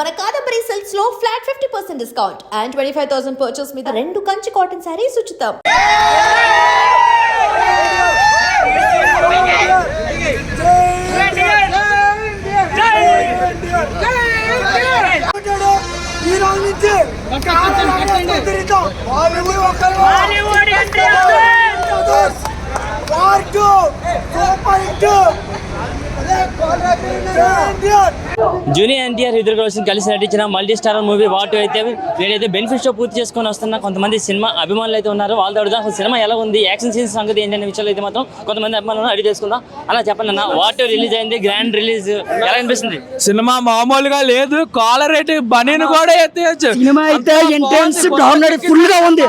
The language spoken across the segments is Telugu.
మన కాదంబరి సిల్క్స్ లో ఫ్లాట్ 50% డిస్కౌంట్ అండ్ 25,000 పర్చేస్ మీద 2 కంచి కాటన్ సారీస్ ఉచితం. జూనియర్ ఎన్టీఆర్ ఇద్దరు కలిసి నటించిన మల్టీ స్టారర్ మూవీ వాటు అయితే వీడైతే బెనిఫిట్ షో పూర్తి చేసుకొని వస్తున్న కొంతమంది సినిమా అభిమానులు అయితే ఉన్నారు. వాళ్ళతో అడుగుదాం అసలు సినిమా ఎలా ఉంది, యాక్షన్ సీన్స్ సంగతి ఏంటనే విషయాలు అయితే మాత్రం కొంతమంది అభిమానులను అడిగి చేసుకుందాం. అలా చెప్పండి అన్న, వాటు రిలీజ్ అయింది, గ్రాండ్ రిలీజ్ ఎలా అనిపిస్తుంది? సినిమా మామూలుగా లేదు, కాలర్ రేట్ బనీని కూడా ఎత్తేయచ్చు. సినిమా అయితే ఇంటెన్స్ డౌన్లోడ్ ఫుల్ గా ఉంది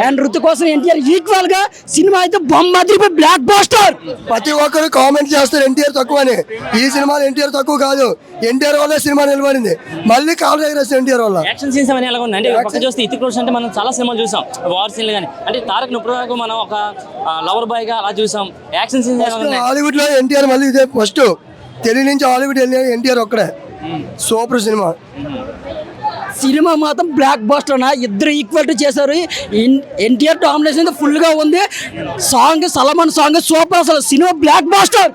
అండ్ ఋతు కోసం ఎన్టీఆర్ ఈక్వల్ గా సినిమా అయితే బొమ్మ బ్లాక్ బాస్టర్. ప్రతి ఒక్కరు కామెంట్ చేస్తారు ఎన్టీఆర్ తక్కువ అని. ఈ సినిమాలో ఎన్టీఆర్ తక్కువ కాదు, ఎన్టీఆర్ వల్ల సినిమా నిలబడింది. మళ్ళీ కాల్ ఎగరేస్తారు ఎన్టీఆర్ వల్ల. యాక్షన్ సీన్స్ అవన్నీ ఎలా ఉంది అంటే పక్క చూస్తే ఇతిక్ రోషన్ అంటే మనం చాలా సినిమాలు చూసాం, వార్ సీన్లు కానీ అంటే తారక్ నొప్పి వరకు మనం ఒక లవర్ బాయ్ గా అలా చూసాం. యాక్షన్ సీన్స్ హాలీవుడ్ లో ఎన్టీఆర్ మళ్ళీ ఇదే ఫస్ట్. తెలుగు నుంచి హాలీవుడ్ వెళ్ళిన ఎన్టీఆర్ ఒక్కడే. Super cinema. సినిమా మాత్రం బ్లాక్ బాస్టర్ అన్న, ఇద్దరు ఈక్వల్ టు చేశారు. ఎన్టీఆర్ డామినేషన్ ఫుల్ గా ఉంది. సాంగ్ సల్మాన్ సాంగ్ సూపర్, అసలు సినిమా బ్లాక్ బాస్టర్.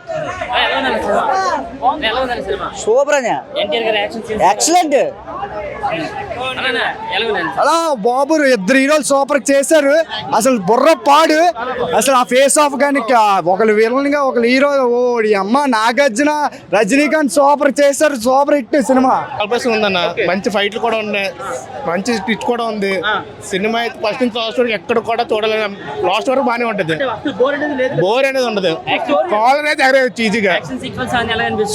సూపర్ అనే ఎక్సలెంట్. అలా బాబు ఇద్దరు హీరోలు సూపర్ చేశారు. అసలు బుర్ర పాడు. అసలు ఆ ఫేస్ ఆఫ్ కానీ ఒకళ్ళు విలన్ గా ఒకళ్ళు హీరో. ఓ అమ్మ నాగార్జున రజనీకాంత్ సూపర్ చేశారు. Super hit cinema. ఉందన్న, మంచి ఫైట్లు కూడా ఉన్నాయి, మంచి స్టిచ్ కూడా ఉంది. సినిమా అయితే ఫస్ట్ నుంచి లాస్ట్ వరకు ఎక్కడ కూడా చూడలేదు. లాస్ట్ వరకు బాగానే ఉంటది, బోర్ అనేది ఉండదు. కాలర్ అయితే ఎగరేయచ్చు ఈజీగా.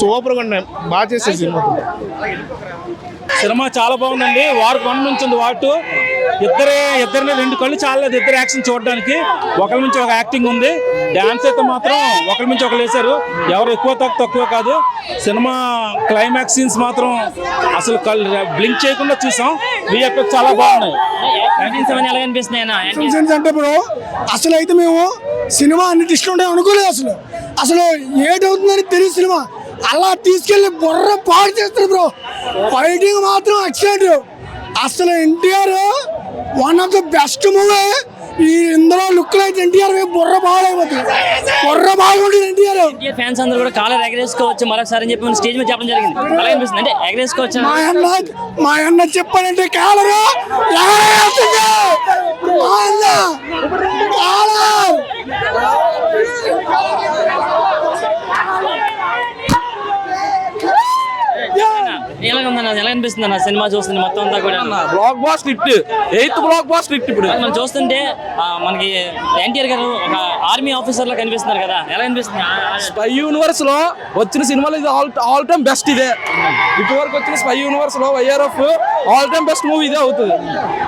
సూపర్ గా ఉన్నాయి, బాగా చేసేది సినిమా. సినిమా చాలా బాగుందండి. వారు 1 నుంచి ఉంది వాటు. ఇద్దరిని 2 కళ్ళు చాలలేదు ఇద్దరు యాక్షన్ చూడడానికి. ఒకరి నుంచి ఒక యాక్టింగ్ ఉంది. డాన్స్ అయితే మాత్రం ఒకరి నుంచి ఒకరు వేశారు. ఎవరు ఎక్కువ తక్కువ కాదు. సినిమా క్లైమాక్స్ సీన్స్ మాత్రం అసలు బ్లింక్ చేయకుండా చూసాం. విఎఫ్ఎక్స్ చాలా బాగున్నాయి. అంటే బ్రో అసలు అయితే మేము సినిమా అన్ని డిస్ట్లు ఉంటాయి అనుకోలేదు. అసలు ఏటవుతుందని తెలియదు. సినిమా అలా తీసుకెళ్లి బుర్ర పాడు చేస్తారు బ్రో. ఫైటింగ్ మాత్రం ఎక్సలెంట్. అసలు NTR one of the best movie. ఈ ఇందులో లుక్ అయితే ఎన్టీఆర్ బుర్ర బాగాలేకపోతుంది. బుర్ర బాగుంటుంది ఎన్టీఆర్. ఫ్యాన్స్ అందరూ కూడా కాలర్ ఎగరేసుకోవచ్చు మరొకసారి అని చెప్పి స్టేజ్ మీద చెప్పడం జరిగింది. అలా అనిపిస్తుంది అంటే ఎగరేసుకోవచ్చు. మా అన్న చెప్పానంటే కాలర్ ఎగరేస్తుంది. ఎలా అనిపిస్తుంది అన్న సినిమా చూస్తుంది మొత్తం అంతా కూడా? Blockbuster hit, 8th blockbuster hit. ఇప్పుడు మనం చూస్తుంటే మనకి ఎన్టీఆర్ గారు ఒక ఆర్మీ ఆఫీసర్ లా కనిపిస్తున్నారు కదా, ఎలా అనిపిస్తుంది? స్పై యూనివర్స్ లో వచ్చిన సినిమాలు ఇది ఆల్ టైమ్ బెస్ట్. ఇదే ఇప్పటి వరకు వచ్చిన స్పై యూనివర్స్ లో YRF all time best movie ఇదే అవుతుంది.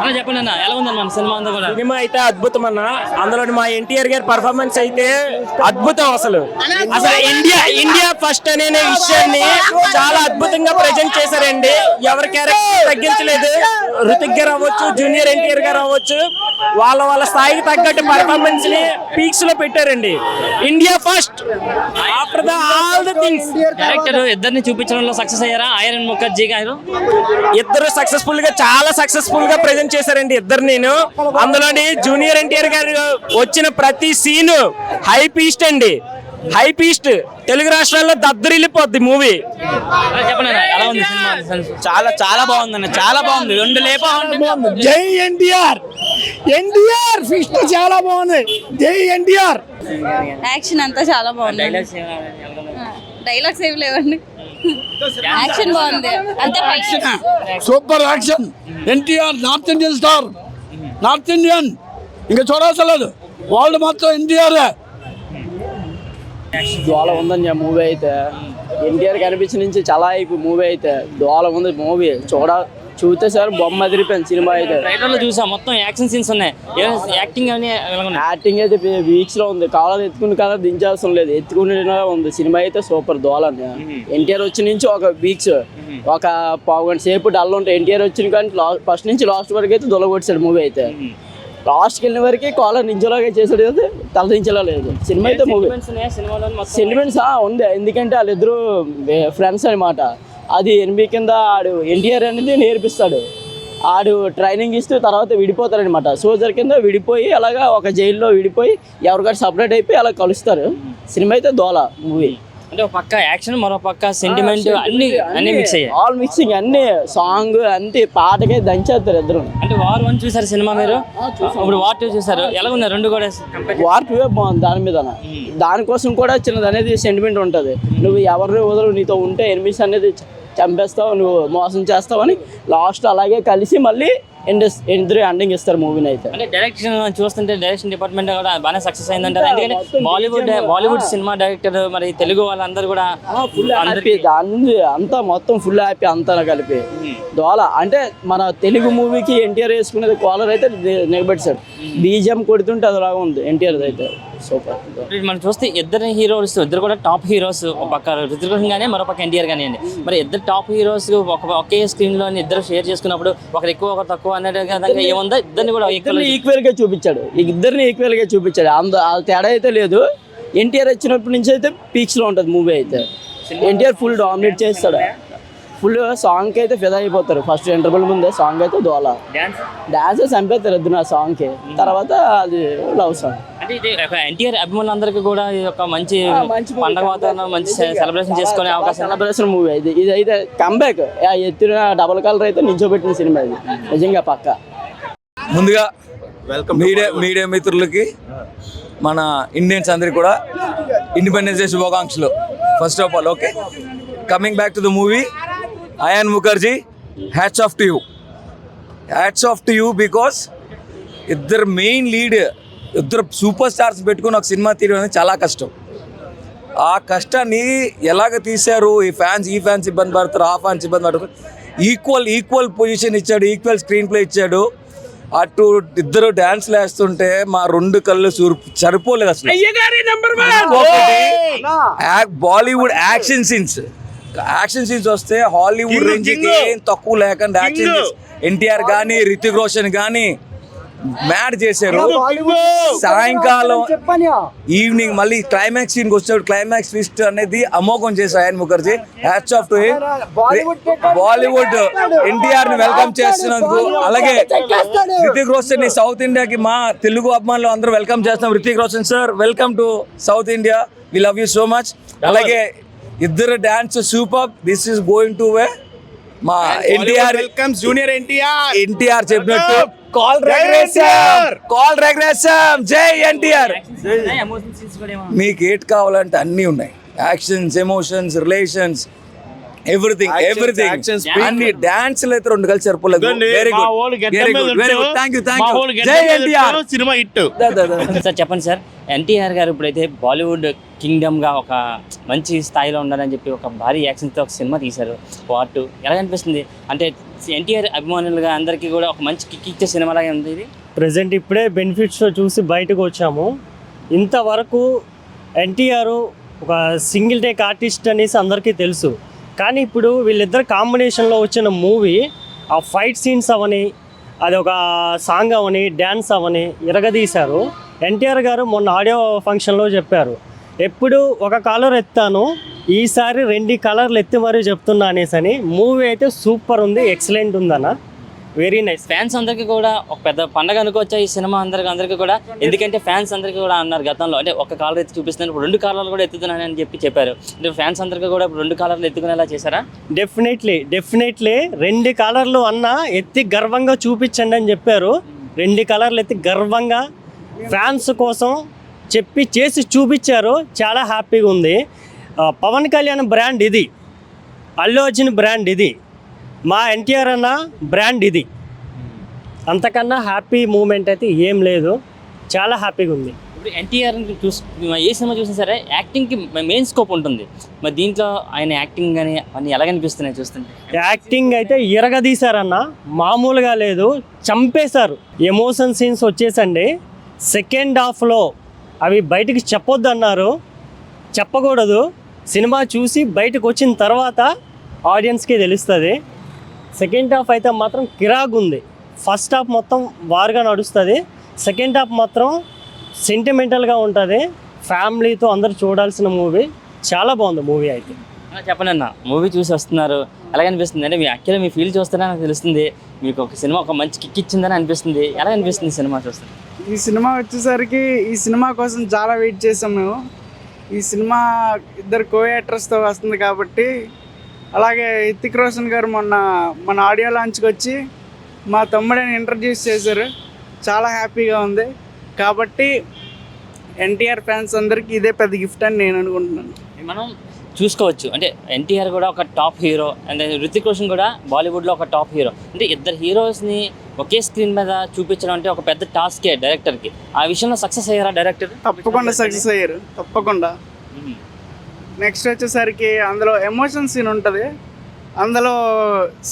అలా చెప్పండి అన్న, ఎలా ఉంది మన సినిమా అంతా కూడా? సినిమా అయితే అద్భుతం అన్న. అందులో మా ఎన్టీఆర్ గారి పర్ఫార్మెన్స్ అయితే అద్భుతం. అసలు ఇండియా ఫస్ట్ అనే విషయాన్ని చాలా అద్భుతంగా ప్రెజెంట్ చేశారండి. ఎవరి క్యారెక్టర్ తగ్గించలేదు. ఋతిక్ గారు అవ్వచ్చు, జూనియర్ ఎన్టీఆర్ గారు అవ్వచ్చు, వాళ్ళ స్థాయికి తగ్గట్టు పర్ఫార్మెన్స్ ని పీక్స్ లో పెట్టారండి. India first after the all the things. Director ఇద్దరిని చూపించడంలో సక్సెస్ అయ్యారా? ఐరన్ ముఖర్జీ గారు ఇద్దరు చాలా సక్సెస్ఫుల్ గా ప్రెజెంట్ చేశారండి ఇద్దరు. నేను అందులోని జూనియర్ ఎన్టీఆర్ గారు వచ్చిన ప్రతి సీన్ హై పీస్ట్ అండి. హై పీస్ట్. తెలుగు రాష్ట్రాల్లో దద్దరిల్లిపోద్ది మూవీ. ఎలా ఉంది సినిమా? చాలా బాగుందన్న, చాలా బాగుంది. 2 లేపా. జై ఎన్టీఆర్. ఎన్టీఆర్ ఫిస్ట్ చాలా బాగుంది. జై ఎన్టీఆర్. యాక్షన్ అంతా చాలా బాగుంది. డైలాగ్స్ ఏమి లేవండి. యాక్షన్ బాగుంది అంతే. Super action. NTR north Indian star. North Indian ఇంకా చూడాల్సలేదు. వాళ్ళు మొత్తం ఎన్టీఆర్. దోళ ఉందని మూవీ అయితే ఎన్టీఆర్ కనిపించిన నుంచి చాలా అయిపోయి మూవీ అయితే దోళ ఉంది. మూవీ చూస్తే సార్ బొమ్మ అదిరిపోయింది. సినిమా అయితే ట్రైలర్ లో చూసా మొత్తం యాక్షన్ సీన్స్ ఉన్నాయి. యాక్టింగ్ అయితే వీక్స్ లో ఉంది. కావాలి ఎత్తుకుని కదా దించాల్సిన లేదు, ఎత్తుకునే ఉంది. సినిమా అయితే సూపర్. దోళ ఎన్టీఆర్ వచ్చి నుంచి ఒక వీక్స్ ఒక పావు గంట సేపు డల్ ఉంటాయి. ఎన్టీఆర్ వచ్చిన కానీ ఫస్ట్ నుంచి లాస్ట్ వరకు అయితే దొలగొట్టాడు మూవీ అయితే. లాస్ట్కి వెళ్ళిన వరకు కాలర్ నించోలాగా చేసాడు కదా, తల దించేలా లేదు. సినిమా అయితే మూవీ సెంటిమెంట్స్ ఉంది. ఎందుకంటే వాళ్ళిద్దరు ఫ్రెండ్స్ అనమాట. అది ఎనిమిది కింద ఆడు ఎన్టీఆర్ అనేది నేర్పిస్తాడు. ఆడు ట్రైనింగ్ ఇస్తూ తర్వాత విడిపోతారనమాట. సోల్జర్ కింద విడిపోయి అలాగా ఒక జైల్లో విడిపోయి ఎవరికైనా సపరేట్ అయిపోయి అలా కలుస్తారు. సినిమా అయితే దోల మూవీ. అంటే ఒక పక్క యాక్షన్, మరో పక్క సెంటిమెంట్, అన్ని మిక్స్ అయ్యాయి. ఆల్ మిక్సింగ్, అన్ని సాంగ్ అంతే, పాటకే దంచేస్తారు ఇద్దరు. అంటే వార్ 1 చూసారు సినిమా మీరు? ఇప్పుడు వార్ 2 చూసారు, ఎలా ఉన్నారు రెండు కూడా? వార్ 2 బాగుంది. దాని మీద దానికోసం కూడా చిన్నది అనేది సెంటిమెంట్ ఉంటుంది. నువ్వు ఎవరిని వదలు, నీతో ఉంటే ఎనిమిస్ అనేది చంపేస్తావు, నువ్వు మోసం చేస్తావు అని లాస్ట్ అలాగే కలిసి మళ్ళీ ఇద్దరు ఎండింగ్ ఇస్తారు మూవీని అయితే. అంటే డైరెక్షన్ చూస్తుంటే డైరెక్షన్ డిపార్ట్మెంట్ కూడా బాగానే సక్సెస్ అయిందంటారు. ఎందుకంటే బాలీవుడ్ సినిమా డైరెక్టర్, మరి తెలుగు వాళ్ళందరూ కూడా ఫుల్ హ్యాపీ. దాని అంతా మొత్తం ఫుల్ హ్యాపీ అంతా కలిపి దోల. అంటే మన తెలుగు మూవీకి ఎన్టీఆర్ వేసుకునేది కాలర్ అయితే నిలబెట్టాడు. బీజిఎం కొడుతుంటే అదిలాగా ఉంది ఎన్టీఆర్ అయితే. సూపర్. మనం చూస్తే ఇద్దరు హీరోస్, ఇద్దరు కూడా టాప్ హీరోస్. ఒక పక్క రుతిక్ రోషన్ కానీ, మరో పక్క ఎన్టీఆర్ కానివ్వండి. మరి ఇద్దరు టాప్ హీరోస్ ఒకే స్క్రీన్ లో ఇద్దరు షేర్ చేసుకున్నప్పుడు ఒకరు ఎక్కువ ఒకరు తక్కువ అనేది ఏముందా? ఇద్దరిని కూడా ఈక్వల్ గా చూపించాడు. ఇద్దరిని ఈక్వల్ గా చూపించాడు. ఆ తేడా అయితే లేదు. ఎన్టీఆర్ వచ్చినప్పటి నుంచి అయితే పీక్స్ లో ఉంటుంది మూవీ అయితే. ఎన్టీఆర్ ఫుల్ డామినేట్ చేస్తాడు. ఫుల్ సాంగ్ అయితే ఫిదా అయిపోతారు. ఫస్ట్ ఇంటర్వెల్ ముందే సాంగ్ అయితే దోల. డాన్స్ చంపేస్తారు ఇద్దరు ఆ సాంగ్ కి. తర్వాత అది లవ్ సాంగ్. అంటే ఇది ఎన్టీఆర్ అభిమానులందరికీ కూడా ఒక మంచి పండగ వాతావరణం, మంచి సెలబ్రేషన్ చేసుకునే అవకాశం. సెలబ్రేషన్ మూవీ ఇది అయితే కంబ్యాక్. ఎత్తిన డబుల్ కలర్ అయితే నిల్చోబెట్టిన సినిమా ఇది నిజంగా పక్క. ముందుగా మీడియా మిత్రులకి, మన ఇండియన్స్ అందరికి కూడా ఇండిపెండెన్స్ డే శుభాకాంక్షలు. First of all okay, coming back to the movie, Ayan Mukerji, hats off to you because ఇద్దరు మెయిన్ లీడ్, ఇద్దరు సూపర్ స్టార్స్ పెట్టుకుని ఒక సినిమా తీయడం అనేది చాలా కష్టం. ఆ కష్టాన్ని ఎలాగ తీశారు? ఈ ఫ్యాన్స్ ఇబ్బంది పడతారు, ఆ ఫ్యాన్స్ ఇబ్బంది పడతారు. ఈక్వల్ పొజిషన్ ఇచ్చాడు, ఈక్వల్ స్క్రీన్ ప్లే ఇచ్చాడు. అటు ఇద్దరు డాన్స్లు వేస్తుంటే మా రెండు కళ్ళు సరిపోలేదు అసలు. బాలీవుడ్ యాక్షన్ సీన్స్ వస్తే హాలీవుడ్ రేంజ్కి ఏం తక్కువ లేకుండా యాక్షన్ ఎన్టీఆర్ కానీ, రితిక్ రోషన్ కానీ మ్యాడ్ చేశారు. సాయంకాలం ఈవినింగ్ మళ్ళీ క్లైమాక్స్ సీన్కి వచ్చాడు. క్లైమాక్స్ ట్విస్ట్ అనేది అమోఘం చేశారు Ayan Mukerji. Hats off to him. Bollywood NTR ని వెల్కమ్ చేస్తున్నందుకు, అలాగే రితిక్ రోషన్ ని సౌత్ ఇండియాకి మా తెలుగు అభిమానులు అందరూ వెల్కమ్ చేస్తున్నాం. Hrithik Roshan sir, welcome to south India, we love you so much. అలాగే ఇద్దరు dance super. This is going to way. మా ఎన్టీఆర్ వెల్కమ్స్ జూనియర్ ఎన్టీఆర్ చెప్పినట్టు కాల్ రెగ్రెషన్, జై ఎన్టీఆర్. మీకు ఏట్ కావాలంటే అన్నీ ఉన్నాయి. యాక్షన్స్, ఎమోషన్స్, రిలేషన్స్, ఎవ్రీథింగ్ అన్ని. డాన్స్లు అయితే రెండు కలిసి సరిపోలేదు. Very good, thank you. జై ఎన్టీఆర్. సినిమా హిట్. సార్ చెప్పండి సార్, ఎన్టీఆర్ గారు ఇప్పుడైతే బాలీవుడ్ కింగ్డమ్గా ఒక మంచి స్థాయిలో ఉండాలని చెప్పి ఒక భారీ యాక్షన్తో ఒక సినిమా తీశారు, వార్ 2. ఎలా అనిపిస్తుంది? అంటే ఎన్టీఆర్ అభిమానులుగా అందరికీ కూడా ఒక మంచి కిక్ ఇచ్చే సినిమాలాగే ఉంది ఇది. ప్రజెంట్ ఇప్పుడే బెనిఫిట్స్ చూసి బయటకు వచ్చాము. ఇంతవరకు ఎన్టీఆర్ ఒక సింగిల్ టేక్ ఆర్టిస్ట్ అనేసి అందరికీ తెలుసు. కానీ ఇప్పుడు వీళ్ళిద్దరు కాంబినేషన్లో వచ్చిన మూవీ, ఆ ఫైట్ సీన్స్ అవని, అది ఒక సాంగ్ అవని, డ్యాన్స్ అవని ఇరగదీశారు. ఎన్టీఆర్ గారు మొన్న ఆడియో ఫంక్షన్లో చెప్పారు, ఎప్పుడు ఒక కలర్ ఎత్తాను, ఈసారి 2 కలర్లు ఎత్తి మరీ చెప్తున్నా అనేసి అని. మూవీ అయితే సూపర్ ఉంది, ఎక్సలెంట్ ఉందన్న, వెరీ నైస్. ఫ్యాన్స్ అందరికీ కూడా ఒక పెద్ద పండగ అనుకోవచ్చా ఈ సినిమా అందరికీ కూడా? ఎందుకంటే ఫ్యాన్స్ అందరికీ కూడా అన్నారు గతంలో, అంటే ఒక కాలర్ ఎత్తి చూపిస్తున్నాను, ఇప్పుడు 2 కాలర్లు కూడా ఎత్తుతున్నాను అని చెప్పారు. అంటే ఫ్యాన్స్ అందరికీ కూడా 2 కాలర్లు ఎత్తుకునేలా చేశారా? డెఫినెట్లీ 2 కలర్లు అన్న ఎత్తి గర్వంగా చూపించండి అని చెప్పారు. 2 కలర్లు ఎత్తి గర్వంగా ఫ్యాన్స్ కోసం చెప్పి చేసి చూపించారు. చాలా హ్యాపీగా ఉంది. పవన్ కళ్యాణ్ బ్రాండ్ ఇది, అల్లు అర్జున్ బ్రాండ్ ఇది, మా ఎన్టీఆర్ అన్న బ్రాండ్ ఇది. అంతకన్నా హ్యాపీ మూమెంట్ అయితే ఏం లేదు. చాలా హ్యాపీగా ఉంది. ఇప్పుడు ఎన్టీఆర్ ఏ సినిమా చూసినా సరే యాక్టింగ్కి మెయిన్ స్కోప్ ఉంటుంది. మరి దీంట్లో ఆయన యాక్టింగ్ కానీ అన్నీ ఎలాగనిపిస్తున్నాయి చూస్తుంటే? యాక్టింగ్ అయితే ఇరగదీశారన్న, మామూలుగా లేదు, చంపేశారు. ఎమోషన్ సీన్స్ వచ్చేసండి సెకండ్ హాఫ్లో అవి బయటికి చెప్పొద్దు అన్నారు, చెప్పకూడదు. సినిమా చూసి బయటకు వచ్చిన తర్వాత ఆడియన్స్కి తెలుస్తుంది. సెకండ్ హాఫ్ అయితే మాత్రం కిరాక్ ఉంది. ఫస్ట్ హాఫ్ మొత్తం వార్గా నడుస్తుంది, సెకండ్ హాఫ్ మాత్రం సెంటిమెంటల్గా ఉంటుంది. ఫ్యామిలీతో అందరూ చూడాల్సిన మూవీ. చాలా బాగుంది మూవీ అయితే. చెప్పండి అన్న, మూవీ చూసి వస్తున్నారు, ఎలా అనిపిస్తుంది అంటే మీ యాక్చువల్గా మీ ఫీల్ చూస్తేనే నాకు తెలుస్తుంది మీకు ఒక సినిమా ఒక మంచి కిక్ ఇచ్చిందని అనిపిస్తుంది. ఎలా అనిపిస్తుంది సినిమా చూస్తుంది? ఈ సినిమా వచ్చేసరికి ఈ సినిమా కోసం చాలా వెయిట్ చేసాం మేము. ఈ సినిమా ఇద్దరు కో యాక్టర్స్తో వస్తుంది కాబట్టి, అలాగే హృతిక్ రోషన్ గారు మొన్న మన ఆడియో లాంచ్కి వచ్చి మా తమ్ముడిని ఇంట్రడ్యూస్ చేశారు. చాలా హ్యాపీగా ఉంది. కాబట్టి ఎన్టీఆర్ ఫ్యాన్స్ అందరికీ ఇదే పెద్ద గిఫ్ట్ అని నేను అనుకుంటున్నాను. మనం చూసుకోవచ్చు అంటే ఎన్టీఆర్ కూడా ఒక top hero and Hrithik Roshan కూడా బాలీవుడ్లో ఒక టాప్ హీరో. అంటే ఇద్దరు హీరోస్ని ఒకే స్క్రీన్ మీద చూపించడం అంటే ఒక పెద్ద టాస్కే డైరెక్టర్కి. ఆ విషయంలో సక్సెస్ అయ్యారా డైరెక్టర్? తప్పకుండా సక్సెస్ అయ్యారు, తప్పకుండా. నెక్స్ట్ వచ్చేసరికి అందులో ఎమోషన్ సీన్ ఉంటుంది. అందులో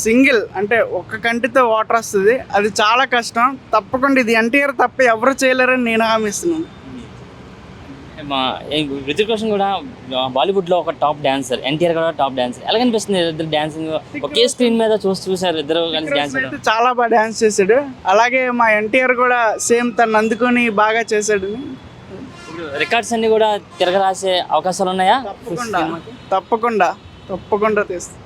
సింగిల్ అంటే ఒక్క కంటితో వాటర్ వస్తుంది. అది చాలా కష్టం. తప్పకుండా ఇది ఎన్టీఆర్ తప్ప ఎవరు చేయలేరని నేను హామీ ఇస్తున్నాను. మా హృతిక్ రోషన్ కూడా బాలీవుడ్లో ఒక టాప్ డాన్సర్, ఎన్టీఆర్ కూడా టాప్ డాన్సర్. ఎలా కనిపిస్తుంది ఇద్దరు డాన్సింగ్ ఒకే స్క్రీన్ మీద చూసారు ఇద్దరు కలిసి డాన్స్ చేయడం? చాలా బాగా డాన్స్ చేశాడు. అలాగే మా ఎన్టీఆర్ కూడా సేమ్ తను అందుకొని బాగా చేశాడు. రికార్డ్స్ అన్ని కూడా తిరగరాసే అవకాశాలు ఉన్నాయా? తప్పకుండా తప్పకుండా తీస్తాను.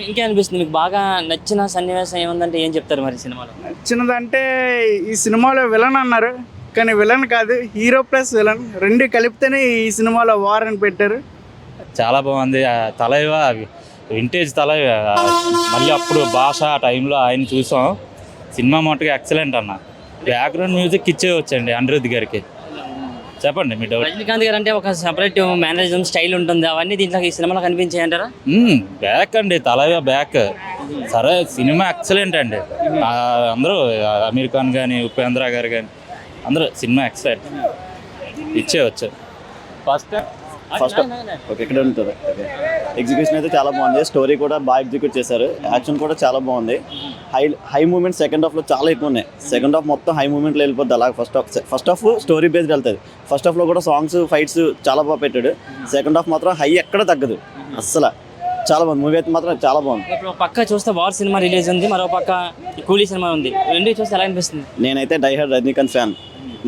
ఇంకేం అనిపిస్తుంది మీకు బాగా నచ్చిన సన్నివేశం ఏముందంటే ఏం చెప్తారు మరి సినిమాలో? నచ్చినదంటే ఈ సినిమాలో విలన్ అన్నారు, కానీ విలన్ కాదు, హీరో ప్లస్ విలన్ రెండు కలిపితేనే ఈ సినిమాలో వార్ అని పెట్టారు. చాలా బాగుంది. తలైవ వింటేజ్ తలైవ, మళ్ళీ అప్పుడు భాష టైంలో ఆయన చూసాం. సినిమా మట్టుగా ఎక్సలెంట్ అన్న. బ్యాక్గ్రౌండ్ మ్యూజిక్ ఇచ్చేయచ్చండి అనిరుద్ధ్ గారికి. చెప్పండి మీ డౌట్. రజనీకాంత్ గారు అంటే ఒక సెపరేట్ మేనేజం స్టైల్ ఉంటుంది, అవన్నీ దీంట్లో ఈ సినిమాలో కనిపించాయి అంటారా? బ్యాక్ అండి, తలైవ బ్యాక్. సరే సినిమా ఎక్సలెంట్ అండి. అందరూ అమీర్ ఖాన్ కానీ ఉపేంద్ర గారు కానీ అందరూ సినిమా ఎక్సలెంట్ ఇచ్చేయచ్చు. ఫస్ట్ ఓకే ఇక్కడ ఉంటుంది. ఎగ్జిక్యూషన్ అయితే చాలా బాగుంది. స్టోరీ కూడా బాగా ఎగ్జిక్యూట్ చేశారు. యాక్షన్ కూడా చాలా బాగుంది. హై మూమెంట్ సెకండ్ హాఫ్లో చాలా ఎక్కువ ఉన్నాయి. సెకండ్ హాఫ్ మొత్తం హై మూమెంట్లో వెళ్ళిపోద్ది. అలాగే ఫస్ట్ హాఫ్ స్టోరీ బేస్డ్ వెళ్తుంది. ఫస్ట్ హాఫ్లో కూడా సాంగ్స్ ఫైట్స్ చాలా బాగా పెట్టాడు. సెకండ్ హాఫ్ మాత్రం హై ఎక్కడ తగ్గదు అస్సలు. చాలా బాగుంది మూవీ అయితే మాత్రం చాలా బాగుంది. ఇప్పుడు పక్క చూస్తే వార్ సినిమా రిలీజ్ ఉంది, మరో పక్క కూలీ సినిమా ఉంది. రెండు చూస్తే ఎలా అనిపిస్తుంది? నేనైతే డైహార్డ్ రజనీకాంత్ ఫ్యాన్.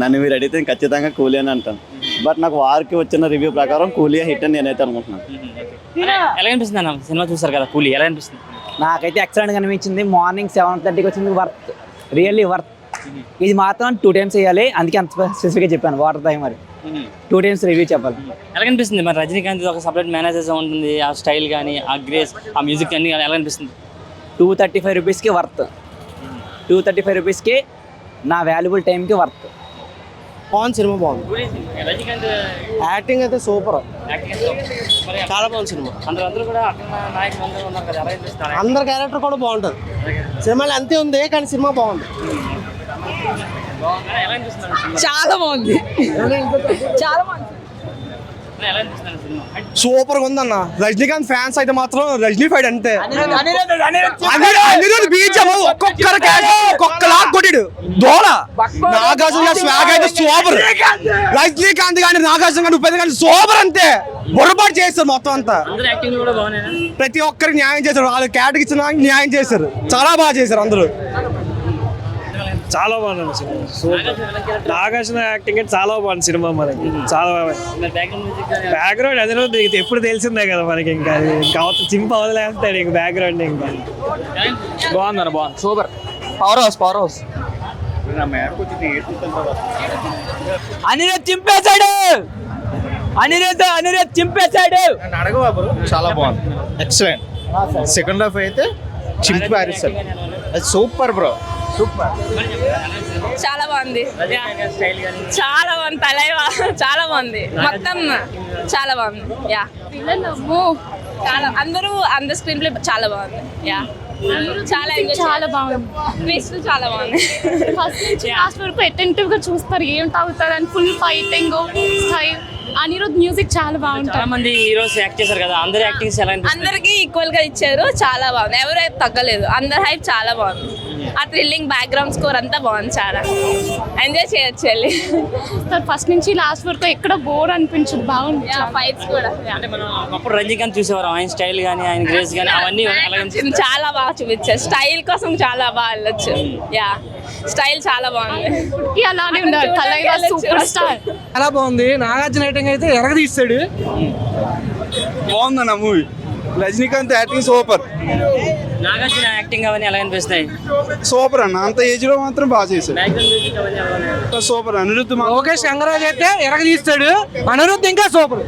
నన్ను మీరు అడిగితే నేను ఖచ్చితంగా కూలీ అని అంటాను. బట్ నాకు వార్కి వచ్చిన రివ్యూ ప్రకారం కూలీ హిట్ అని నేనైతే అనుకుంటున్నాను. ఎలా అనిపిస్తుంది అన్న సినిమా చూసారు కదా కూలీ, ఎలా అనిపిస్తుంది? నాకైతే ఎక్సలెంట్ అనిపించింది. మార్నింగ్ 7:30కి వచ్చింది. Worth, really worth. ఇది మాత్రం 2 times వేయాలి. అందుకే అంత స్పెసిఫిక్గా చెప్పాను వాటర్ టైం. మరి 2 times రివ్యూ చెప్పాలి. ఎలా అనిపిస్తుంది మరి రజనీకాంత్ ఒక సపరేట్ మేనేజర్ ఉంటుంది, ఆ స్టైల్ కానీ ఆ గ్రేస్ ఆ మ్యూజిక్ అన్ని ఎలా అనిపిస్తుంది? 235 రూపీస్కి వర్త్. 235 రూపీస్కి నా వాల్యుబుల్ టైంకి వర్త్. బాగుంది సినిమా, బాగుంది. యాక్టింగ్ అయితే సూపర్, చాలా బాగుంది సినిమా. అందరూ కూడా నాయకులు అందరూ ఉన్నారు కదా, ఎలా అనిపిస్తుంది? అందరి క్యారెక్టర్ కూడా బాగుంటుంది. సినిమాలో అంతే ఉంది కానీ సినిమా బాగుంది. ఎలా అనిపిస్తుంది? చాలా బాగుంది, చాలా బాగుంది. ఎలా అనిపిస్తుంది సినిమా? సూపర్ గా ఉందన్న. రజనీకాంత్ ఫ్యాన్స్ అయితే మాత్రం రజనీ ఫైట్ అంతే. అనిరుద్ధ్ బీజం ఒక్కొక్కలా కొట్టాడు. దోళ నాగార్జున స్వాగ్ అయితే సూపర్. రజనీకాంత్ కానీ నాగార్జున కానీ ఉపేంద్ర కానీ సూపర్ అంతే. బొరబాటు చేస్తారు మొత్తం అంతా. ప్రతి ఒక్కరికి న్యాయం చేశారు. వాళ్ళ క్యాటకి ఇచ్చిన న్యాయం చేశారు. చాలా బాగా చేశారు అందరూ. చాలా బాగుంది సినిమా. సూపర్. నాగార్జున యాక్టింగ్ చాలా బాగుంది సినిమా. మనకి చాలా బ్యాక్గ్రౌండ్ అదే ఎప్పుడు తెలిసిందే కదా మనకి. ఇంకా చింప వదిలేస్తాడు ఇంక బ్యాక్గ్రౌండ్. ఇంకా బాగుందన్న, బాగుంది, సూపర్. పవర్ హౌస్ అనిరుద్ధ్ చింపేశాడు. అనిరుద్ధ్ చింపేశాడు. చాలా బాగుంది, ఎక్సలెంట్. సెకండ్ హాఫ్ అయితే చింపి పారేస్తాడు. అది సూపర్ బ్రో, సూపర్. చాలా బాగుంది, చాలా బాగుంది. తలైవా చాలా బాగుంది, మొత్తం చాలా బాగుంది. యా చాలా అందరూ స్క్రీన్ ప్లే చాలా బాగుంది. యా చాలా చాలా బాగుంది. ట్విస్ట్ చాలా బాగుంది. ఫస్ట్ నుంచి లాస్ట్ వరకు అటెంటివ్ గా చూస్తారు ఏం తాగుతారు అని. Full fighting style. Anirudh music చాలా బాగుంటుంది. చాలా మంది హీరోస్ యాక్ట్ చేశారు కదా, అందరి యాక్టింగ్స్ ఎలా అనిపిస్తుంది? అందరికి ఈక్వల్ గా ఇచ్చారు, చాలా బాగుంది. ఎవరు హైప్ తగ్గలేదు, అందరి హైప్ చాలా బాగుంది. ఆ థ్రిల్లింగ్ బ్యాక్గ్రౌండ్ స్కోర్ అంతా బాగుంది. చాలా ఎంజాయ్ చేయొచ్చు వెళ్ళి. ఫస్ట్ నుంచి లాస్ట్ వరకు ఎక్కడ బోర్ అనిపించదు, బాగుంది. ఫైట్స్ కూడా అంటే మనం ఒకప్పుడు రజనీకాంత్ చూసేవారు, ఆయన స్టైల్ కానీ ఆయన గ్రేస్ కానీ అవన్నీ చాలా బాగా చూపించారు. స్టైల్ కోసం చాలా బాగా వెళ్ళొచ్చు. యా స్టైల్ చాలా బాగుంది. అలానే ఉండాలి. తలైవా సూపర్ స్టార్. చాలా బాగుంది. నాగార్జున రైటింగ్ అయితే ఎరగదీస్తాడు. బాగుందన్న movie. Rajinikanth acting super. Nagarjuna acting అవన్నీ ఎలా అనిపిస్తాయి? సూపర్ అన్న, అంత ఏజ్ లో మాత్రం బాగా చేశాడు. బ్యాక్గ్రౌండ్ మ్యూజిక్ అవన్నీ ఎలా ఉన్నాయి? సూపర్. అనిరుద్ధ్ లోకేష్ కంగరాజ్ అయితే ఎరగ తీస్తాడు, అనిరుద్ధ్ ఇంకా సూపర్.